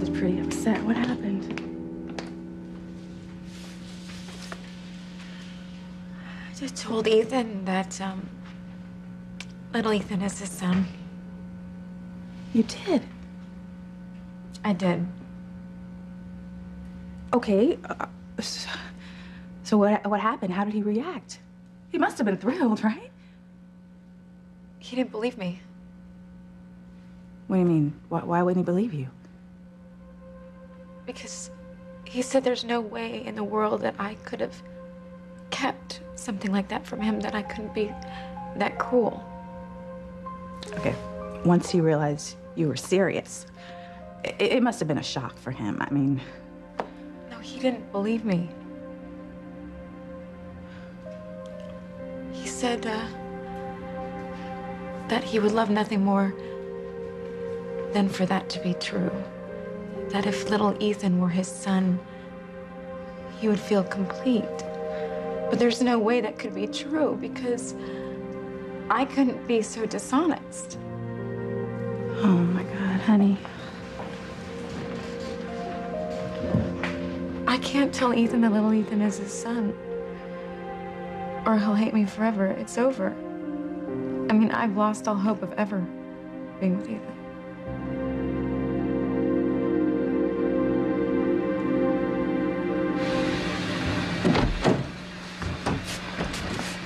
sounded pretty upset. What happened? I just told Ethan that, little Ethan is his son. You did? I did. Okay. So what happened? How did he react? He must have been thrilled, right? He didn't believe me. What do you mean? Why wouldn't he believe you? Because he said there's no way in the world that I could have kept something like that from him, that I couldn't be that cruel. Okay. Once he realized you were serious, it must have been a shock for him. I mean... No, he didn't believe me. He said, that he would love nothing more than for that to be true. That if little Ethan were his son, he would feel complete. But there's no way that could be true because I couldn't be so dishonest. Oh my God, honey. I can't tell Ethan that little Ethan is his son, or he'll hate me forever. It's over. I mean, I've lost all hope of ever being with Ethan.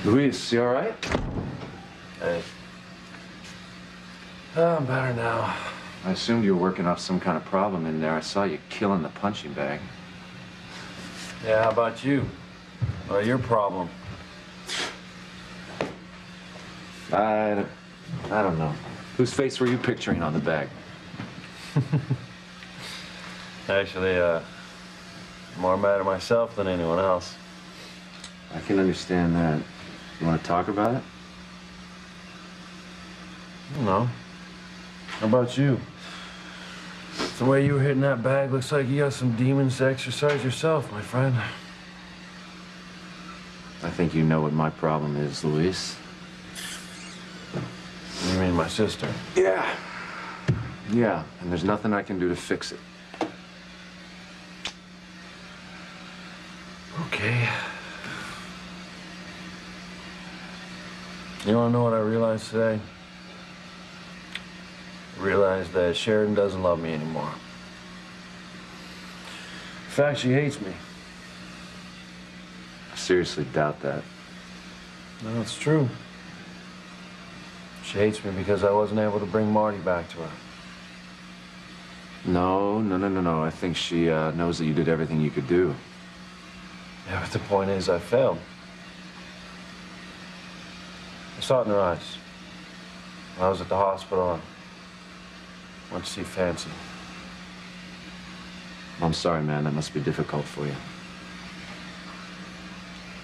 Luis, you all right? Hey. Oh, I'm better now. I assumed you were working off some kind of problem in there. I saw you killing the punching bag. Yeah, how about you? What your problem? I don't know. Whose face were you picturing on the bag? Actually, more mad at myself than anyone else. I can understand that. You want to talk about it? I don't know. How about you? The way you were hitting that bag looks like you got some demons to exercise yourself, my friend. I think you know what my problem is, Luis. You mean my sister? Yeah. Yeah, and there's nothing I can do to fix it. Okay. You wanna know what I realized today? I realized that Sheridan doesn't love me anymore. In fact, she hates me. I seriously doubt that. No, it's true. She hates me because I wasn't able to bring Marty back to her. No. I think she knows that you did everything you could do. Yeah, but the point is, I failed. I saw it in her eyes. When I was at the hospital, I went to see Fancy. I'm sorry, man. That must be difficult for you.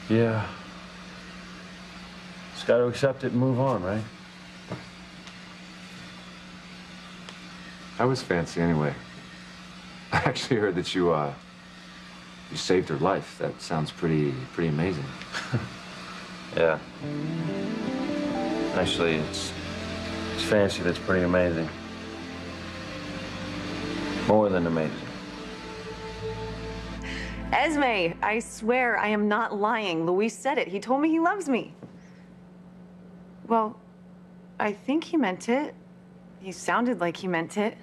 Yeah. Just got to accept it and move on, right? How was Fancy anyway? I actually heard that you saved her life. That sounds pretty amazing. Yeah. Actually, it's Fancy that's pretty amazing. More than amazing. Esme, I swear I am not lying. Luis said it. He told me he loves me. Well, I think he meant it. He sounded like he meant it.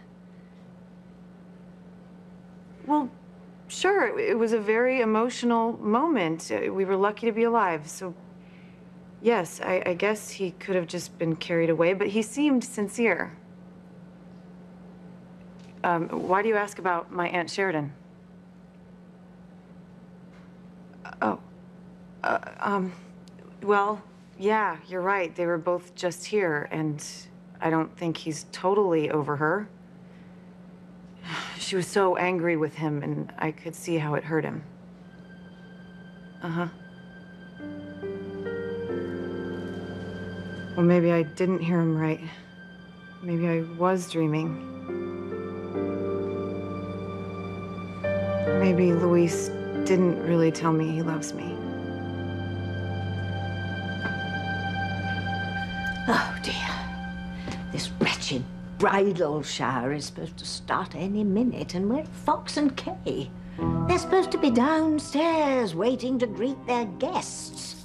Well, sure, it was a very emotional moment. We were lucky to be alive, so yes, I guess he could have just been carried away, but he seemed sincere. Why do you ask about my Aunt Sheridan? Well, yeah, you're right. They were both just here, and I don't think he's totally over her. She was so angry with him, and I could see how it hurt him. Uh-huh. Well, maybe I didn't hear him right. Maybe I was dreaming. Maybe Luis didn't really tell me he loves me. Oh, dear. This wretched bridal shower is supposed to start any minute, and we're at Fox and Kay. They're supposed to be downstairs waiting to greet their guests.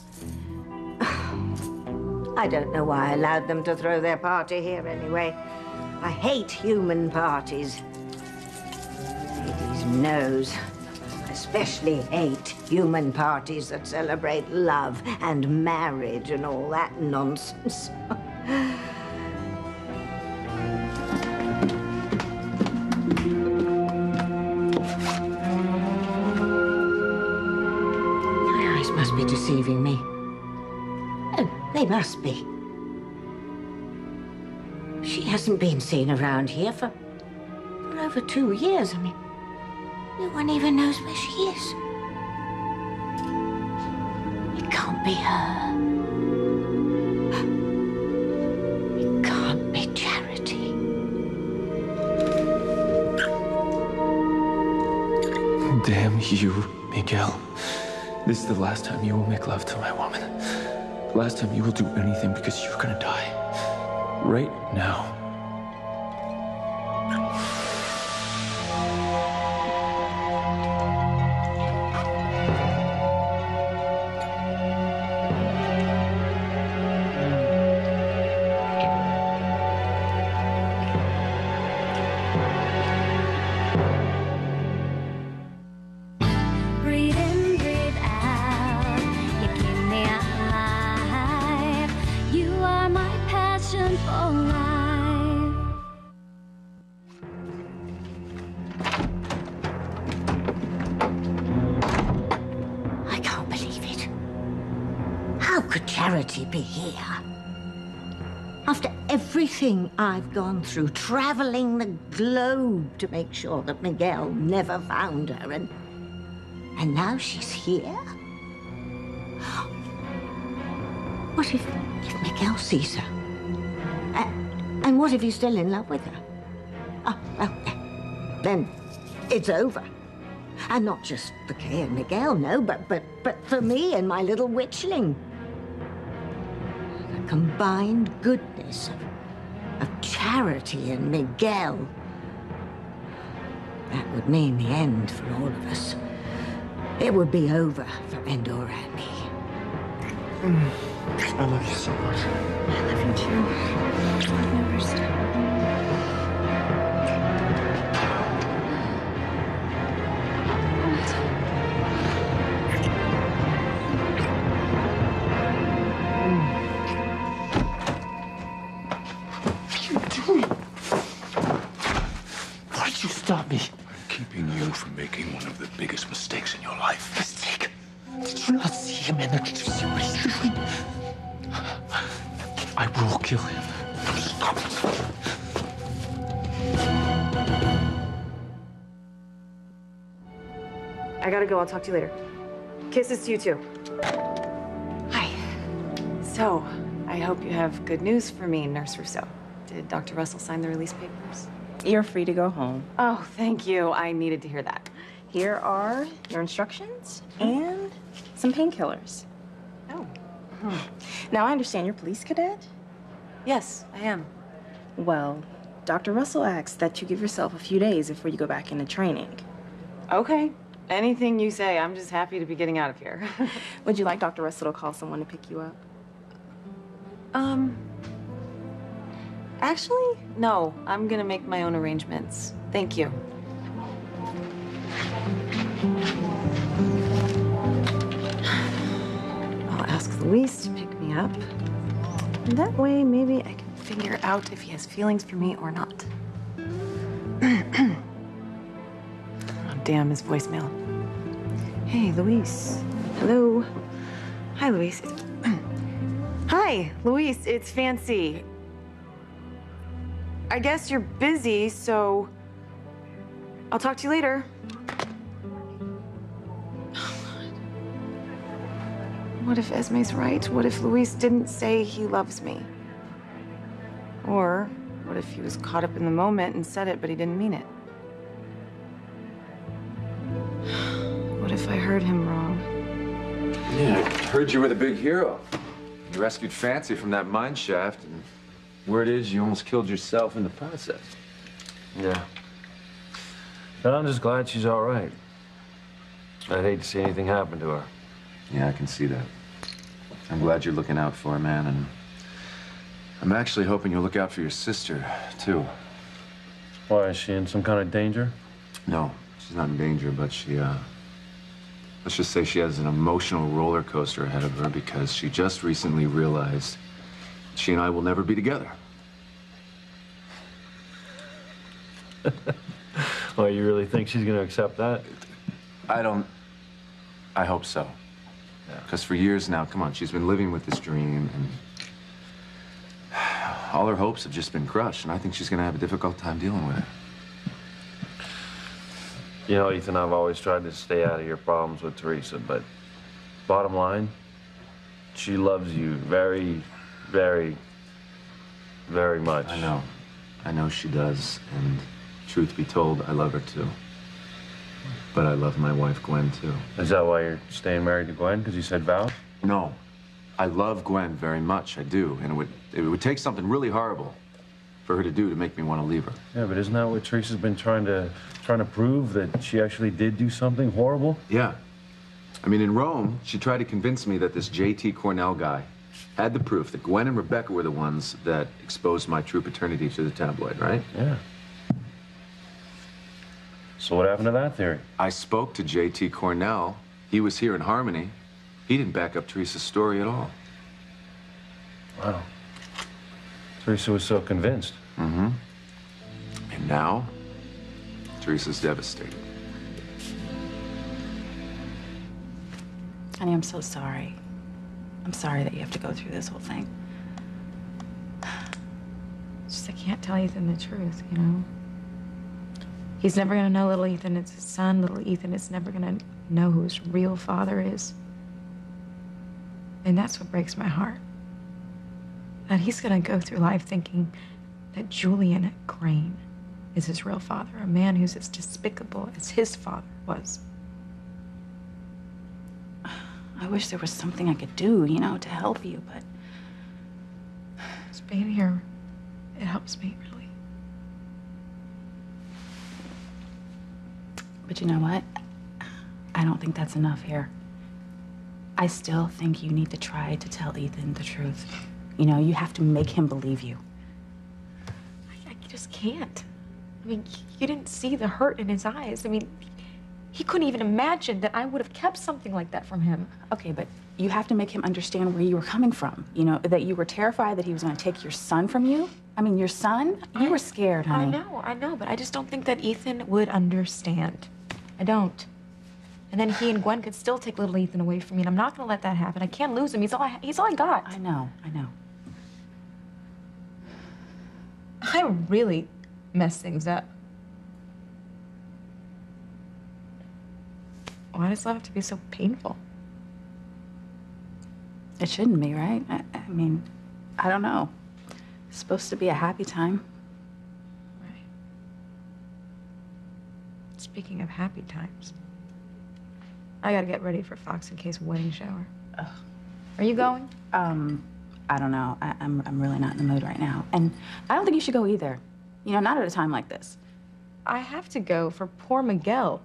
I don't know why I allowed them to throw their party here anyway. I hate human parties. Hades knows. I especially hate human parties that celebrate love and marriage and all that nonsense. My eyes must be deceiving me. Oh, they must be. She hasn't been seen around here for over 2 years. I mean, no one even knows where she is. It can't be her. It can't be Charity. Damn you, Miguel. This is the last time you will make love to my woman. Last time you will do anything because you're gonna die. Right now. Breathe in, breathe out. You keep me alive. You are my passion for life. I can't believe it. How could Charity be here? After everything I've gone through, traveling the globe to make sure that Miguel never found her, and now she's here? What if Miguel sees her? And what if he's still in love with her? Oh, well, then it's over. And not just for Kay and Miguel, no, but for me and my little witchling. The combined goodness of Charity and Miguel. That would mean the end for all of us. It would be over for Endora and me. I love you so much. I love you too. I'll never stop. What are you doing? Why did you stop me? I'm keeping you from making one of the biggest mistakes in your life. Mistake? Did you not see him and did you see what he's doing? I will kill him. Stop it. I gotta go. I'll talk to you later. Kisses to you too. Hi. So, I hope you have good news for me, Nurse Rousseau. Did Dr. Russell sign the release papers? You're free to go home. Oh, thank you. I needed to hear that. Here are your instructions and some painkillers. Oh. Now, I understand you're a police cadet? Yes, I am. Well, Dr. Russell asks that you give yourself a few days before you go back into training. Okay. Anything you say. I'm just happy to be getting out of here. Would you like Dr. Russell to call someone to pick you up? Actually, no. I'm gonna make my own arrangements. Thank you. I'll ask Luis to pick me up. And that way, maybe I can figure out if he has feelings for me or not. Oh, damn, his voicemail. Hey, Luis. Hello. Hi, Luis. Hi, Luis. It's Fancy. I guess you're busy, so I'll talk to you later. What if Esme's right? What if Luis didn't say he loves me? Or what if he was caught up in the moment and said it, but he didn't mean it? What if I heard him wrong? Yeah, I heard you were the big hero. You rescued Fancy from that mine shaft, and Word is you almost killed yourself in the process. Yeah. But I'm just glad she's all right. I'd hate to see anything happen to her. Yeah, I can see that. I'm glad you're looking out for her, man, and I'm actually hoping you'll look out for your sister, too. Why, is she in some kind of danger? No, she's not in danger, but let's just say she has an emotional roller coaster ahead of her because she just recently realized she and I will never be together. Well, you really think she's gonna accept that? I hope so. Because for years now, come on, she's been living with this dream, and all her hopes have just been crushed, and I think she's gonna have a difficult time dealing with it. You know, Ethan, I've always tried to stay out of your problems with Teresa, but bottom line, she loves you very, very, very much. I know. I know she does, and truth be told, I love her too. But I love my wife, Gwen, too. Is that why you're staying married to Gwen? Because you said vows? No. I love Gwen very much, I do. And it would take something really horrible for her to do to make me want to leave her. Yeah, but isn't that what Teresa's been trying to prove, that she actually did do something horrible? Yeah. I mean, in Rome, she tried to convince me that this J.T. Cornell guy had the proof that Gwen and Rebecca were the ones that exposed my true paternity to the tabloid, right? Yeah. So what happened to that theory? I spoke to J.T. Cornell. He was here in Harmony. He didn't back up Teresa's story at all. Wow. Teresa was so convinced. Mm-hmm. And now, Teresa's devastated. Honey, I'm so sorry. I'm sorry that you have to go through this whole thing. It's just I can't tell Ethan the truth, you know? He's never gonna know little Ethan is his son. Little Ethan is never gonna know who his real father is. And that's what breaks my heart. That he's gonna go through life thinking that Julian Crane is his real father, a man who's as despicable as his father was. I wish there was something I could do, you know, to help you, but... Just being here, it helps me, really. But you know what? I don't think that's enough here. I still think you need to try to tell Ethan the truth. You know, you have to make him believe you. I just can't. I mean, you didn't see the hurt in his eyes. I mean, he couldn't even imagine that I would have kept something like that from him. Okay, but you have to make him understand where you were coming from. You know, that you were terrified that he was going to take your son from you. I mean, your son? You were scared, honey. I know, but I just don't think that Ethan would understand. I don't. And then he and Gwen could still take little Ethan away from me, and I'm not going to let that happen. I can't lose him. He's all I got. I know. I really messed things up. Why does love have to be so painful? It shouldn't be, right? I mean, I don't know. It's supposed to be a happy time. Right. Speaking of happy times, I gotta get ready for Fox and Kay's wedding shower. Ugh. Are you going? I don't know. I'm really not in the mood right now. And I don't think you should go either. You know, not at a time like this. I have to go for poor Miguel.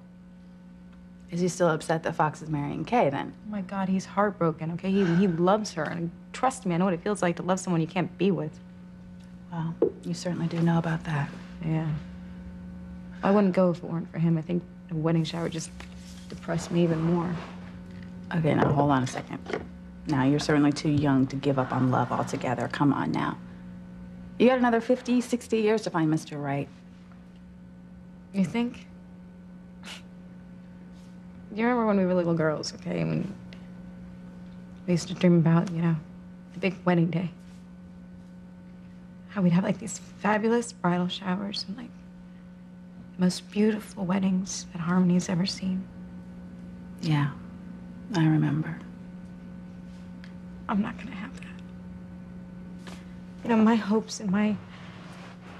Is he still upset that Fox is marrying Kay, then? Oh my God, he's heartbroken, okay? He loves her, and trust me, I know what it feels like to love someone you can't be with. Well, you certainly do know about that. Yeah. I wouldn't go if it weren't for him. I think the wedding shower just depressed me even more. Okay, now hold on a second. Now, you're certainly too young to give up on love altogether. Come on now. You got another 50, 60 years to find Mr. Right. You think? You remember when we were little girls, okay? When we used to dream about, you know, the big wedding day. How we'd have, like, these fabulous bridal showers and, like, the most beautiful weddings that Harmony's ever seen. Yeah, I remember. I'm not gonna have that. You know, my hopes and my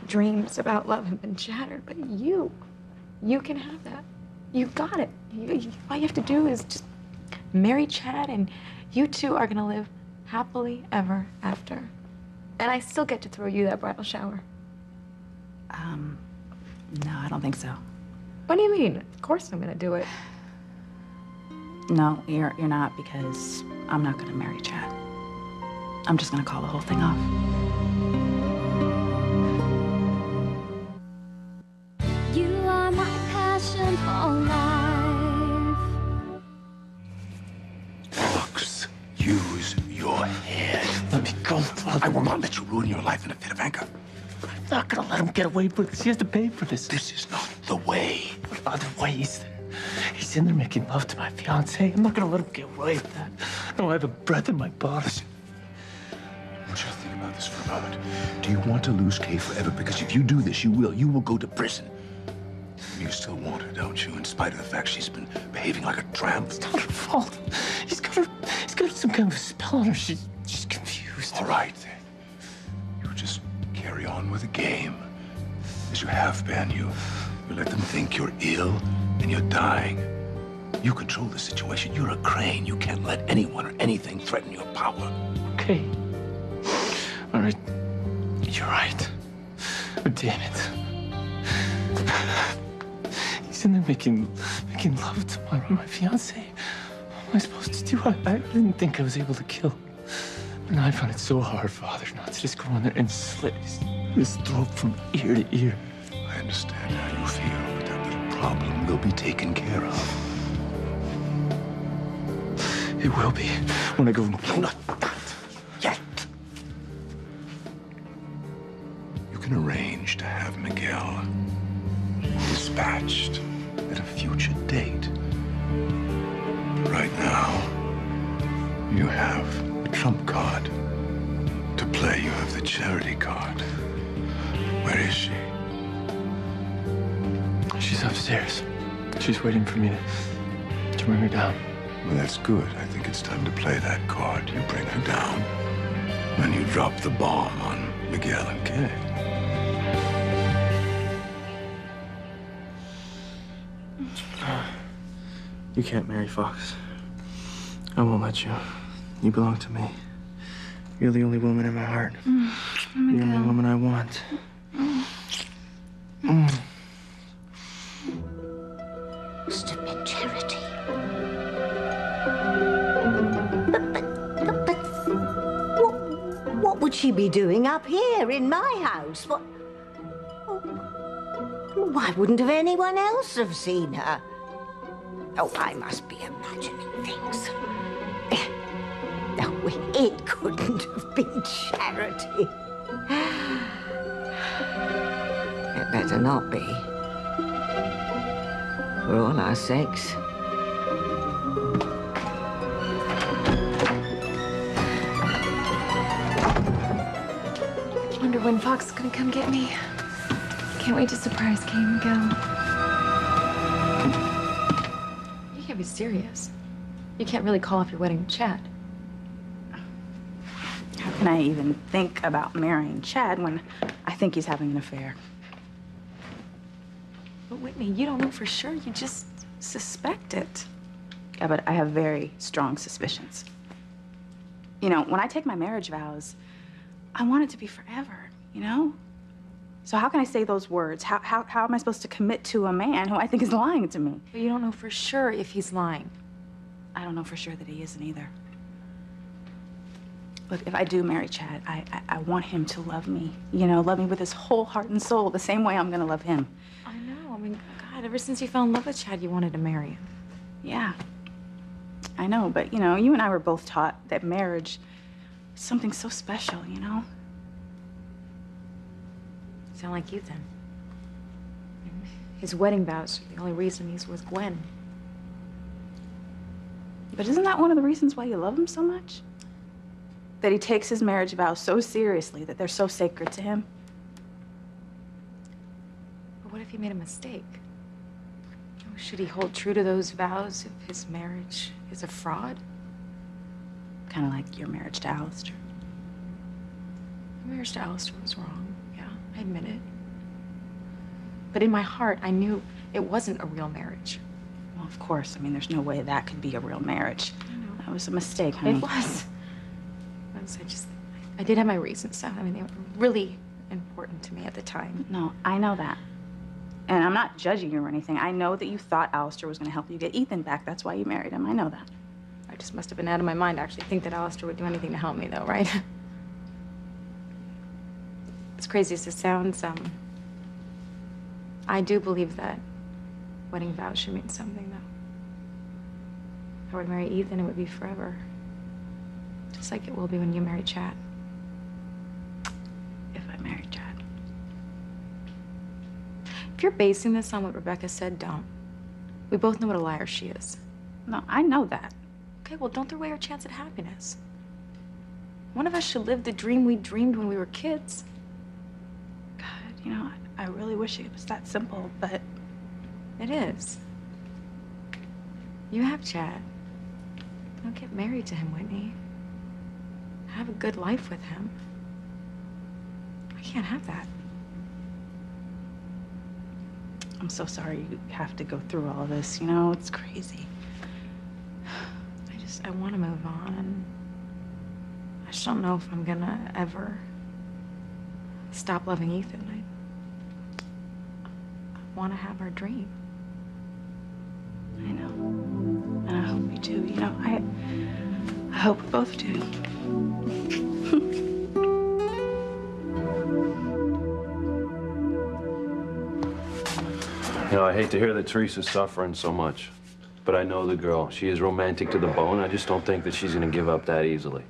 dreams about love have been shattered, but you can have that. You got it. All you have to do is just marry Chad, and you two are gonna live happily ever after. And I still get to throw you that bridal shower. No, I don't think so. What do you mean? Of course I'm gonna do it. No, you're not, because I'm not gonna marry Chad. I'm just gonna call the whole thing off. You are my passion for life. Fox, use your head. Let me go, Father. I will not let you ruin your life in a fit of anger. I'm not gonna let him get away with this. He has to pay for this. This is not the way. What other ways? He's in there making love to my fiancée. I'm not gonna let him get away with that. No, I have a breath in my body. Listen, I want you to think about this for a moment. Do you want to lose Kay forever? Because if you do this, you will. You will go to prison. You still want her, don't you? In spite of the fact she's been behaving like a tramp. It's not her fault. He's got some kind of spell on her. She's confused. All right, then. You just carry on with the game. As you have been. You let them think you're ill and you're dying. You control the situation. You're a Crane. You can't let anyone or anything threaten your power. Okay. All right. You're right. But damn it. He's in there making love to my fiancée. What am I supposed to do? I didn't think I was able to kill. And I found it so hard, Father, not to just go in there and slit his throat from ear to ear. I understand how you feel, but that little problem will be taken care of. It will be when I go. No, not yet. You can arrange to have Miguel dispatched at a future date. Right now, you have a trump card. To play, you have the charity card. Where is she? She's upstairs. She's waiting for me to bring her down. Well, that's good. I think it's time to play that card. You bring her down, and you drop the bomb on Miguel and Kay. You can't marry Fox. I won't let you. You belong to me. You're the only woman in my heart. The only woman I want. Stupid Charity. But what would she be doing up here in my house? What? Why wouldn't have anyone else have seen her? Oh, I must be imagining things. No, it couldn't have been Charity. It better not be. For all our sakes. Wonder when Fox is gonna come get me. Can't wait to surprise Kay and Miguel. You can't be serious. You can't really call off your wedding with Chad. How can I even think about marrying Chad when I think he's having an affair? But Whitney, you don't know for sure. You just suspect it. Yeah, but I have very strong suspicions. You know, when I take my marriage vows, I want it to be forever, you know? So how can I say those words? How am I supposed to commit to a man who I think is lying to me? But you don't know for sure if he's lying. I don't know for sure that he isn't either. Look, if I do marry Chad, I want him to love me. You know, love me with his whole heart and soul, the same way I'm gonna love him. I know. I mean, God, ever since you fell in love with Chad, you wanted to marry him. Yeah, I know, but you know, you and I were both taught that marriage is something so special, you know? Sound like Ethan. His wedding vows are the only reason he's with Gwen. But isn't that one of the reasons why you love him so much? That he takes his marriage vows so seriously, that they're so sacred to him? But what if he made a mistake? Should he hold true to those vows if his marriage is a fraud? Kind of like your marriage to Alistair. My marriage to Alistair was wrong. Yeah, I admit it. But in my heart, I knew it wasn't a real marriage. Well, of course. I mean, there's no way that could be a real marriage. I know. That was a mistake, honey. It was. I did have my reasons, though. I mean, they were really important to me at the time. No, I know that. And I'm not judging you or anything. I know that you thought Alistair was going to help you get Ethan back. That's why you married him. I know that. I just must have been out of my mind to actually think that Alistair would do anything to help me, though, right? As crazy as it sounds, I do believe that wedding vows should mean something, though. If I were to marry Ethan, it would be forever. Just like it will be when you marry Chad. If I married Chad. If you're basing this on what Rebecca said, don't. We both know what a liar she is. No, I know that. Okay, well, don't throw away our chance at happiness. One of us should live the dream we dreamed when we were kids. God, you know, I really wish it was that simple, but... It is. You have Chad. Don't get married to him, Whitney. Have a good life with him. I can't have that. I'm so sorry you have to go through all of this, you know? It's crazy. I want to move on. I just don't know if I'm gonna ever stop loving Ethan. I want to have our dream. I know. And I hope you do. You know, I hope we both do. You know, I hate to hear that Teresa's suffering so much. But I know the girl. She is romantic to the bone. I just don't think that she's gonna give up that easily.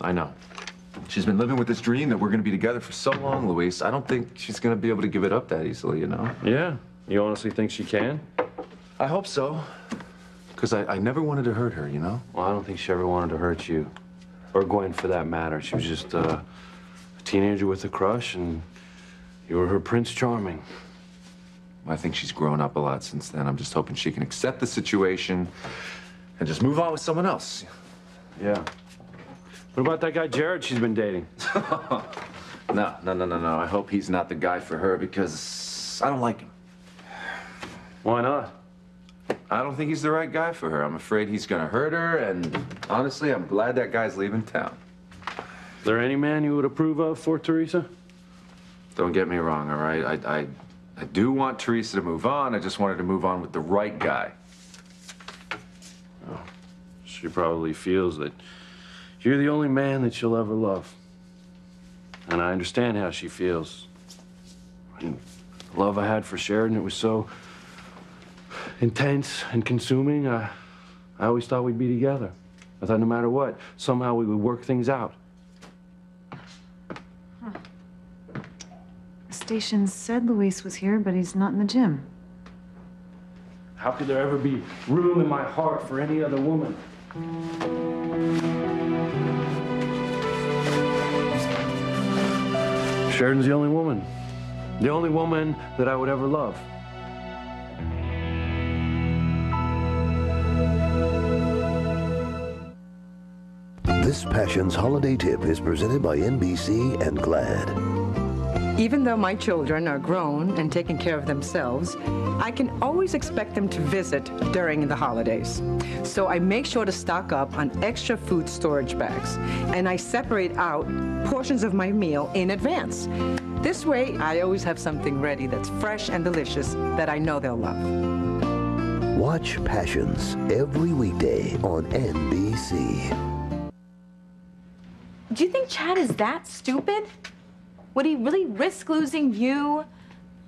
I know. She's been living with this dream that we're gonna be together for so long, Luis. I don't think she's gonna be able to give it up that easily, you know? Yeah? You honestly think she can? I hope so. Because I never wanted to hurt her, you know? Well, I don't think she ever wanted to hurt you. Or Gwen, for that matter. She was just a teenager with a crush, and you were her Prince Charming. I think she's grown up a lot since then. I'm just hoping she can accept the situation and just move on with someone else. Yeah. What about that guy Jared she's been dating? No. I hope he's not the guy for her because I don't like him. Why not? I don't think he's the right guy for her. I'm afraid he's gonna hurt her, and honestly, I'm glad that guy's leaving town. Is there any man you would approve of for Teresa? Don't get me wrong, all right? I do want Teresa to move on. I just want her to move on with the right guy. Oh, she probably feels that you're the only man that she'll ever love. And I understand how she feels. And the love I had for Sheridan, it was so intense and consuming. I always thought we'd be together. I thought no matter what, somehow we would work things out. The station said Luis was here, but he's not in the gym. How could there ever be room in my heart for any other woman? Sheridan's the only woman. The only woman that I would ever love. This Passions Holiday Tip is presented by NBC and GLAAD. Even though my children are grown and taking care of themselves, I can always expect them to visit during the holidays. So I make sure to stock up on extra food storage bags, and I separate out portions of my meal in advance. This way, I always have something ready that's fresh and delicious that I know they'll love. Watch Passions every weekday on NBC. Do you think Chad is that stupid? Would he really risk losing you,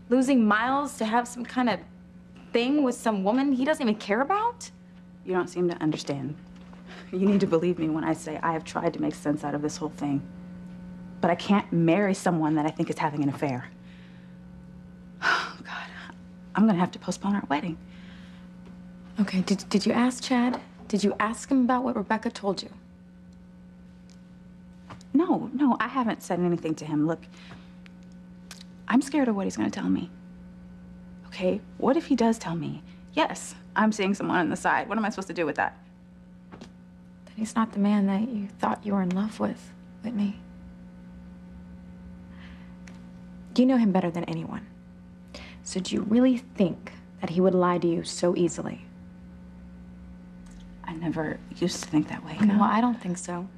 losing Miles to have some kind of thing with some woman he doesn't even care about? You don't seem to understand. You need to believe me when I say I have tried to make sense out of this whole thing. But I can't marry someone that I think is having an affair. Oh, God. I'm gonna have to postpone our wedding. Okay, did you ask Chad? Did you ask him about what Rebecca told you? No, I haven't said anything to him. Look, I'm scared of what he's gonna tell me. Okay, what if he does tell me, yes, I'm seeing someone on the side? What am I supposed to do with that? Then he's not the man that you thought you were in love with, Whitney. You know him better than anyone. So do you really think that he would lie to you so easily? I never used to think that way. No, I don't think so.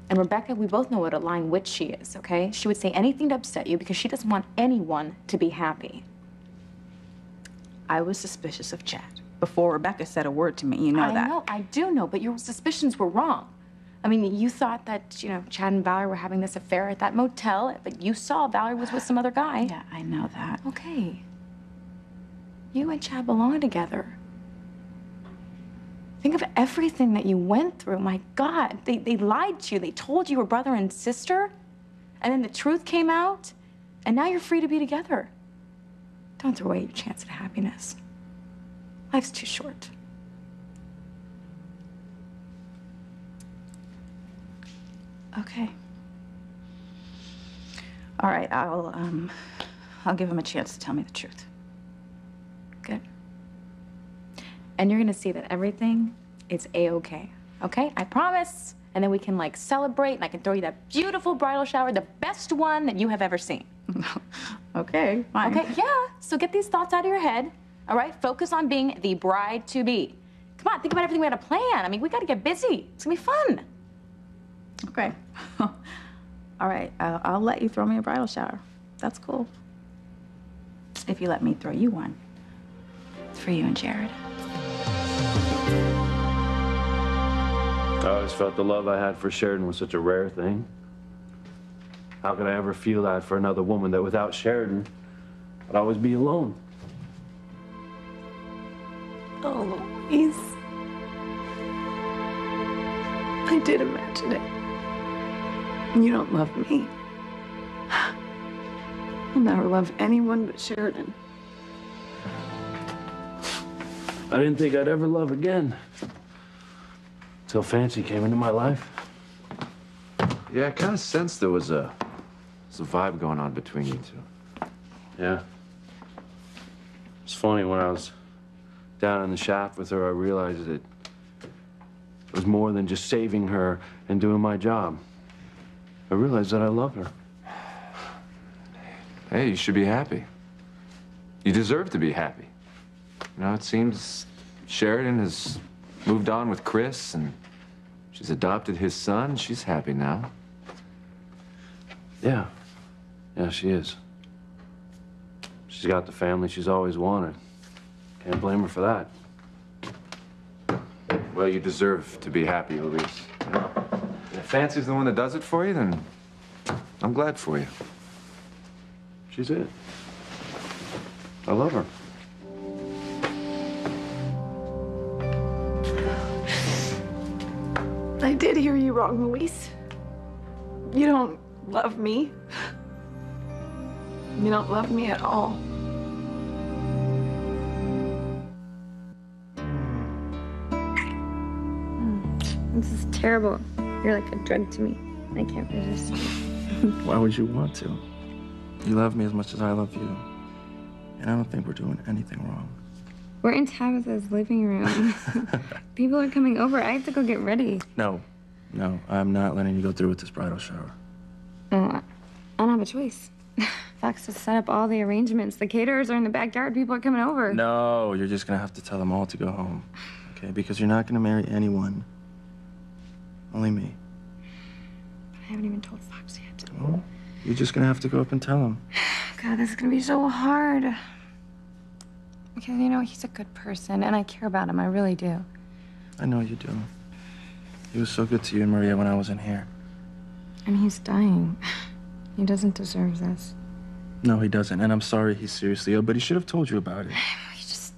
And Rebecca, we both know what a lying witch she is, okay? She would say anything to upset you because she doesn't want anyone to be happy. I was suspicious of Chad before Rebecca said a word to me. You know that. I know, I do know, but your suspicions were wrong. I mean, you thought that, Chad and Valerie were having this affair at that motel, but you saw Valerie was with some other guy. Yeah, I know that. Okay. You and Chad belong together. Think of everything that you went through. My God, they lied to you. They told you were brother and sister, and then the truth came out, and now you're free to be together. Don't throw away your chance at happiness. Life's too short. Okay. All right, I'll give him a chance to tell me the truth. Good. And you're gonna see that everything is A-okay, okay? I promise. And then we can, celebrate, and I can throw you that beautiful bridal shower, the best one that you have ever seen. Okay, fine. Okay, yeah. So get these thoughts out of your head, all right? Focus on being the bride-to-be. Come on, think about everything we had to plan. I mean, we gotta get busy. It's gonna be fun. Okay. All right, I'll let you throw me a bridal shower. That's cool. If you let me throw you one. For you and Jared. I always felt the love I had for Sheridan was such a rare thing. How could I ever feel that for another woman that without Sheridan, I'd always be alone? Oh, Louise. I did imagine it. You don't love me. I'll never love anyone but Sheridan. I didn't think I'd ever love again. Till Fancy came into my life. Yeah, I kind of sensed there was a vibe going on between you two. Yeah. It's funny, when I was down in the shaft with her, I realized that it was more than just saving her and doing my job. I realized that I love her. Hey, you should be happy. You deserve to be happy. It seems Sheridan has moved on with Chris, and she's adopted his son. She's happy now. Yeah. Yeah, she is. She's got the family she's always wanted. Can't blame her for that. Well, you deserve to be happy, Louise. If Fancy's the one that does it for you, then I'm glad for you. She's it. I love her. I did hear you wrong, Louise. You don't love me. You don't love me at all. This is terrible. You're like a drug to me. I can't resist you. Why would you want to? You love me as much as I love you. And I don't think we're doing anything wrong. We're in Tabitha's living room. People are coming over. I have to go get ready. No, I'm not letting you go through with this bridal shower. Oh, I don't have a choice. Fox has set up all the arrangements. The caterers are in the backyard. People are coming over. No, you're just gonna have to tell them all to go home. Okay? Because you're not gonna marry anyone. Only me. I haven't even told Fox yet. Well, you're just gonna have to go up and tell him. God, this is gonna be so hard. Because, he's a good person, and I care about him. I really do. I know you do. He was so good to you and Maria when I wasn't here. And he's dying. He doesn't deserve this. No, he doesn't. And I'm sorry he's seriously ill, but he should have told you about it. He just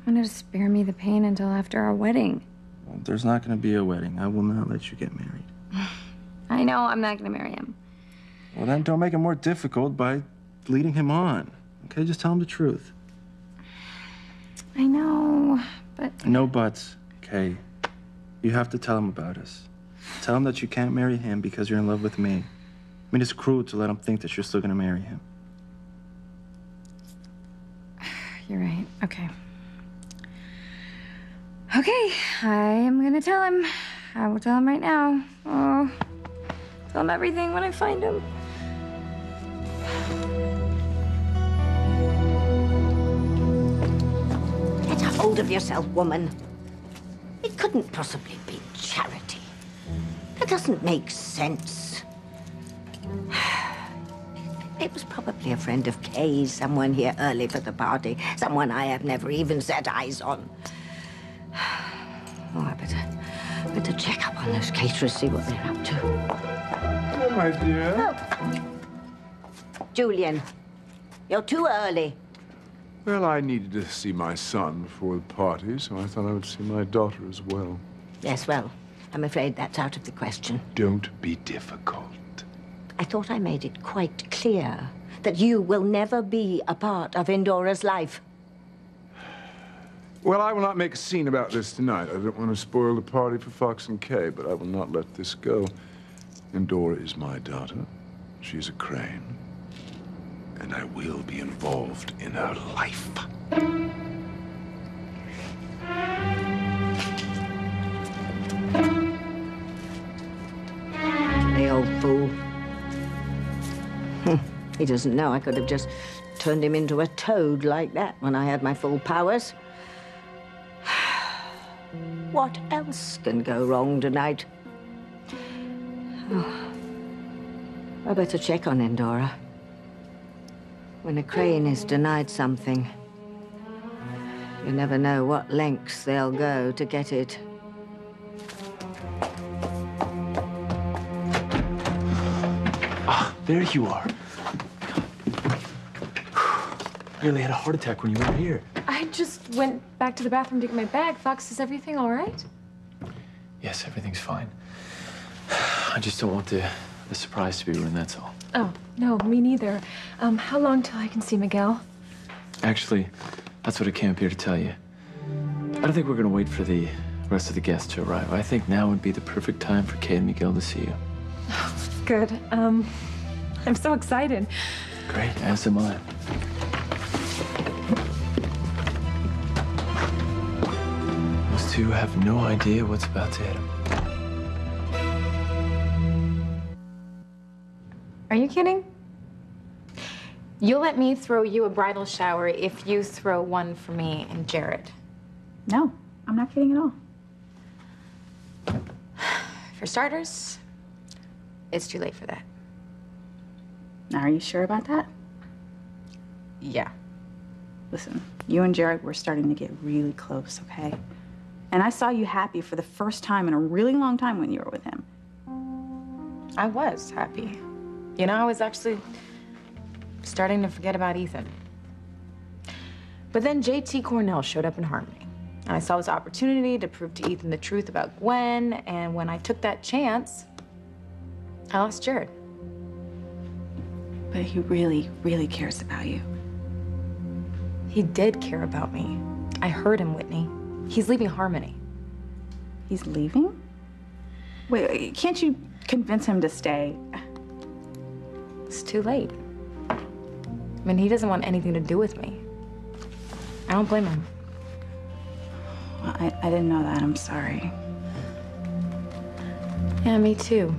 wanted to spare me the pain until after our wedding. Well, there's not going to be a wedding. I will not let you get married. I know I'm not going to marry him. Well, then don't make it more difficult by leading him on. Okay, just tell him the truth. I know, but... No buts, okay? You have to tell him about us. Tell him that you can't marry him because you're in love with me. I mean, it's cruel to let him think that you're still gonna marry him. You're right. Okay. Okay, I am gonna tell him. I will tell him right now. Oh, tell him everything when I find him. Get a hold of yourself, woman. It couldn't possibly be Charity. That doesn't make sense. It was probably a friend of Kay's, someone here early for the party, someone I have never even set eyes on. Oh, I better check up on those caterers, see what they're up to. Oh, my dear. Oh. Julian, you're too early. Well, I needed to see my son before the party, so I thought I would see my daughter as well. Yes, well, I'm afraid that's out of the question. Don't be difficult. I thought I made it quite clear that you will never be a part of Endora's life. Well, I will not make a scene about this tonight. I don't want to spoil the party for Fox and Kay, but I will not let this go. Endora is my daughter. She's a Crane. And I will be involved in her life. The old fool. He doesn't know I could have just turned him into a toad like that when I had my full powers. What else can go wrong tonight? Oh, I better check on Endora. When a Crane is denied something, you never know what lengths they'll go to get it. Ah, there you are. I nearly had a heart attack when you were here. I just went back to the bathroom to get my bag. Fox, is everything all right? Yes, everything's fine. I just don't want the surprise to be ruined, that's all. Oh, no, me neither. How long till I can see Miguel? Actually, that's what I came up here to tell you. I don't think we're gonna wait for the rest of the guests to arrive. I think now would be the perfect time for Kay and Miguel to see you. Good. I'm so excited. Great, as am I. Those two have no idea what's about to hit them. Are you kidding? You'll let me throw you a bridal shower if you throw one for me and Jared. No, I'm not kidding at all. For starters, it's too late for that. Now, are you sure about that? Yeah. Listen, you and Jared were starting to get really close, okay? And I saw you happy for the first time in a really long time when you were with him. I was happy. You know, I was actually starting to forget about Ethan. But then JT Cornell showed up in Harmony. And I saw this opportunity to prove to Ethan the truth about Gwen, and when I took that chance, I lost Jared. But he really, really cares about you. He did care about me. I heard him, Whitney. He's leaving Harmony. He's leaving? Wait, can't you convince him to stay? It's too late. I mean, he doesn't want anything to do with me. I don't blame him. Well, I didn't know that. I'm sorry. Yeah, me too.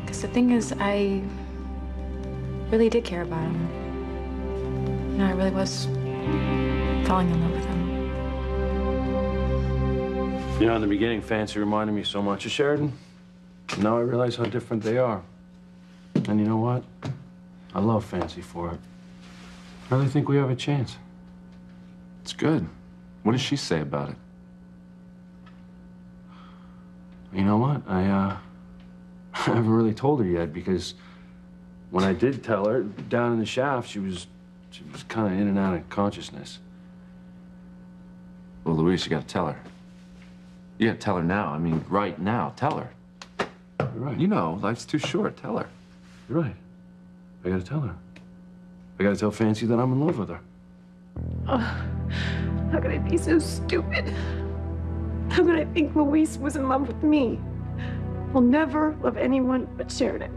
Because the thing is, I really did care about him. You know, I really was falling in love with him. You know, in the beginning, Fancy reminded me so much of Sheridan. Now I realize how different they are. And you know what? I love Fancy for it. I really think we have a chance. It's good. What does she say about it? You know what? I haven't really told her yet, because when I did tell her, down in the shaft, she was kind of in and out of consciousness. Well, Louise, you gotta tell her. You gotta tell her now. I mean, right now. Tell her. You're right. You know, life's too short. Tell her. You're right. I gotta tell her. I gotta tell Fancy that I'm in love with her. Oh, how could I be so stupid? How could I think Louise was in love with me? I'll never love anyone but Sheridan.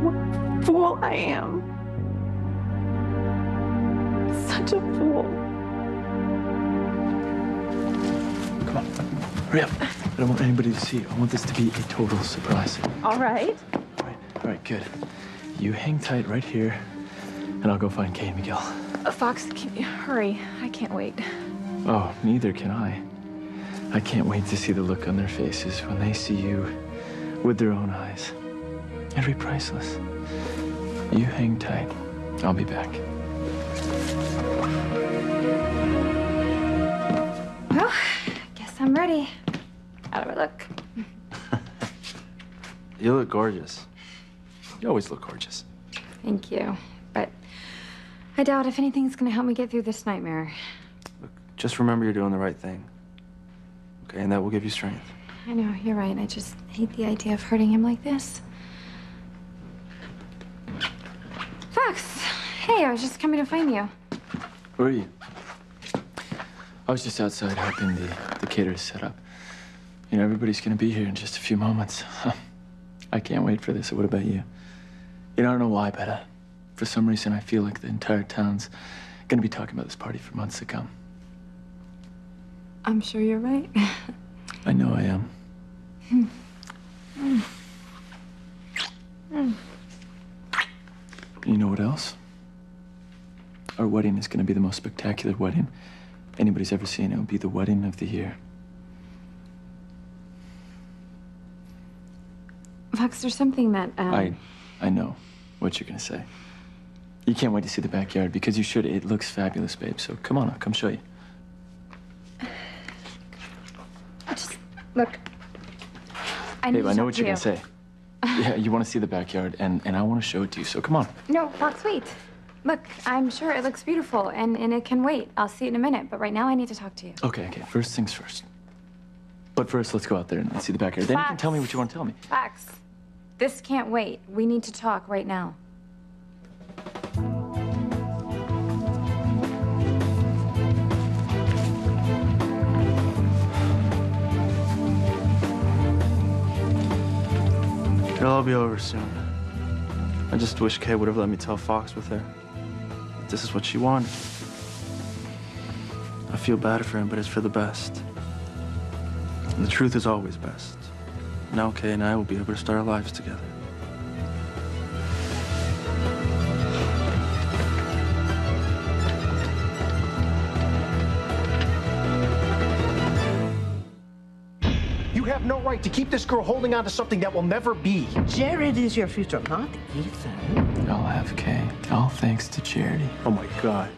What a fool I am. Such a fool. Come on, hurry up. I don't want anybody to see you. I want this to be a total surprise. All right. All right, good. You hang tight right here, and I'll go find Kay and Miguel. Fox, can you hurry? I can't wait. Oh, neither can I. I can't wait to see the look on their faces when they see you with their own eyes. It'll be priceless. You hang tight. I'll be back. Well, guess I'm ready. How do I look? You look gorgeous. You always look gorgeous. Thank you. But I doubt if anything's gonna help me get through this nightmare. Just remember you're doing the right thing. Okay, and that will give you strength. I know, you're right. I just hate the idea of hurting him like this. Fox! Hey, I was just coming to find you. Where are you? I was just outside helping the caterers set up. You know, everybody's gonna be here in just a few moments. I can't wait for this. What about you? You know, I don't know why, but for some reason I feel like the entire town's gonna be talking about this party for months to come. I'm sure you're right. I know I am. You know what else? Our wedding is going to be the most spectacular wedding anybody's ever seen. It will be the wedding of the year. Fox, there's something that, I know what you're going to say. You can't wait to see the backyard because you should. It looks fabulous, babe. So come on, I'll come show you. Look, I need Babe, to I know talk what to you're you. going to say. Yeah, you want to see the backyard, and I want to show it to you. So come on. No, Fox, wait. Look, I'm sure it looks beautiful, and it can wait. I'll see it in a minute, but right now I need to talk to you. Okay. First things first. But first, let's go out there and see the backyard. Then you can tell me what you want to tell me. Fox, this can't wait. We need to talk right now. It'll all be over soon. I just wish Kay would have let me tell Fox with her. This is what she wanted. I feel bad for him, but it's for the best. And the truth is always best. Now Kay and I will be able to start our lives together. You have no right to keep this girl holding on to something that will never be. Jared is your future, not Ethan. I'll have Kay. All thanks to Charity. Oh my God.